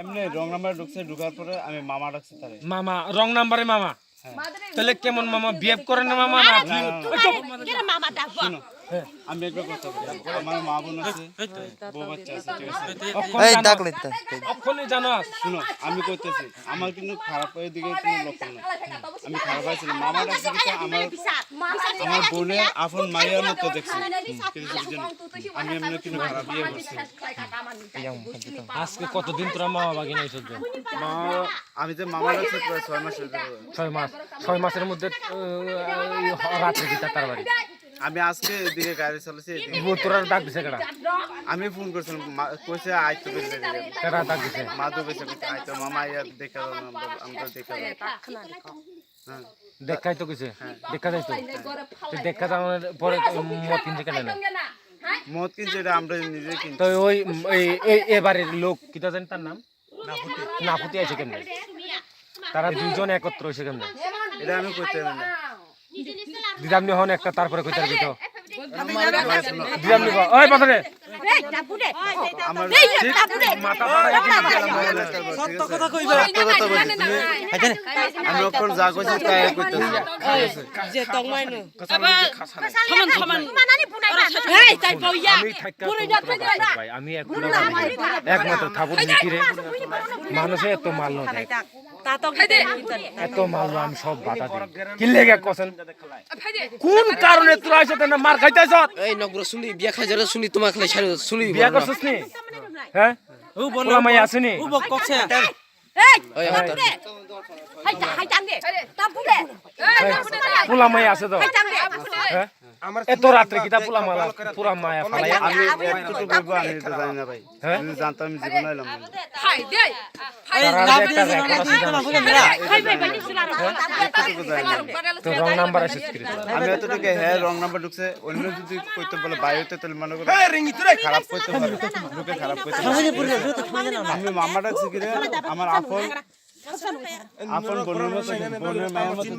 এমনি wrong number ঢুকছে, ঢুকার পরে আমি মামা ডাকছি তারে। মামা রং নাম্বারে মামা? তাহলে কেমন মামা বিহেভ করে না মামা? না আমি একবার কথা বলি, আমার মা বোন আছে, বউ বাচ্চা আছে, ঠিক আছে? অক্ষণে জানাস। শুনো আমি কইতেছি, আমার কিন্তু খারাপ দিকে কোনো লক্ষণ না, আমি খারাপ আছি না। মামা ডাকছে কিন্তু আমার বোনের আপন মায়ের মতো দেখছি, আমি এমনি কিন্তু খারাপ ইয়ে করছি। আজকে কতদিন তোরা মামা বাগিন হয়েছে? আমি যে মামা ডাকছি প্রায় 6 মাস হয়ে যাবে। 6 মাস। 6 মাসের মধ্যে রাত্রে কি তার বাড়ি? আমি আজকে এদিকে গাড়ি চালাচ্ছি, তোরা ডাক দিছে কেডা? আমি ফোন করছিলাম, কইছে আইতো বেশি কেডা ডাক দিছে? মাদু বেশি আইতো, মামা ইয়া দেখা আমরা দেখা হ্যাঁ দেখাই তো কিছু দেখা যাইতো, দেখা যাওয়ার পরে মদ কিনছে কেন না? মদ কিনছে এটা আমরা নিজে কিনছি। তো ওই এবারের লোক কিটা জানি তার নাম নাফুতি আছে কেমনে? তারা দুইজন একত্র হয়েছে কেমনে? এটা আমি কইতে পারি না। দিদামনি হন একটা, তারপরে কইতে পারবি তো? দিদামনি ওই পাথরে আমার মাথা সত্য কথা কইবা, আমি ওপর যা কইছি তাই কইতেছি যে তংমাইনো সমান সমান এই তাই বইয়া পুরো ভাই আমি একমাত্র থাপুর নিকিরে মানুষে এত মাল না দেয়, তা তো খাইদে এত মাল আমি সব বাধা দিই। কি লেগে কছেন কোন কারণে তোরা আইছতে না মার খাইতাছ? এই নগর শুনি বিয়া খাই যারা শুনি তোমার খালি শুনি বিয়া করছস নি? হ্যাঁ ও বলা মাই আসেনি ও বক কছে এই হাই টাঙ্গে তা পুরে পোলা মাই আছে তো? হ্যাঁ এত রাত্রে কিতা পোলা মালা পুরা মায়া ফালাইয়া আমি একটু কইবো, আমি এটা জানি না ভাই, যদি জানতাম আমি জীবন আইলাম না। হাই দে তো রং নাম্বার আছে কি? আমি এতটুকু হ্যাঁ রং নাম্বার ঢুকছে, অন্য যদি কইতে বলে বাইরেতে তাহলে মনে করে খারাপ কইতে পারে, লোকে খারাপ কইতে পারে। আমি মামা ডাকছি কি রে, আমার আপন বোনের মতো, বোনের মায়ের মতো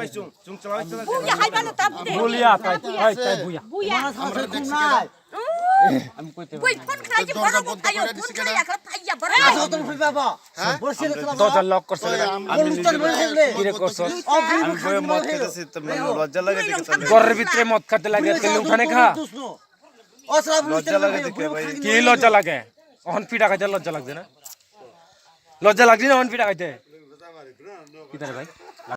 বলিয়া তাই তাই তাই বুইয়া আমি কইতে কই কোন খাই যে বড় বড় আইও কোন খাই এখন আইয়া বড় দরজা লক করছ আমি কি রে করছ? আমি বয়ে মদ খেতেছি, তো লজ্জা লাগে দেখে, তো ঘরের ভিতরে মদ খাতে লাগে, তেল উঠানে খা লজ্জা লাগে দেখে ভাই। কি লজ্জা লাগে? অহন পিঠা খাইতে লজ্জা লাগছে না? লজ্জা লাগছে না অহন পিঠা খাইতে? কি তারে ভাই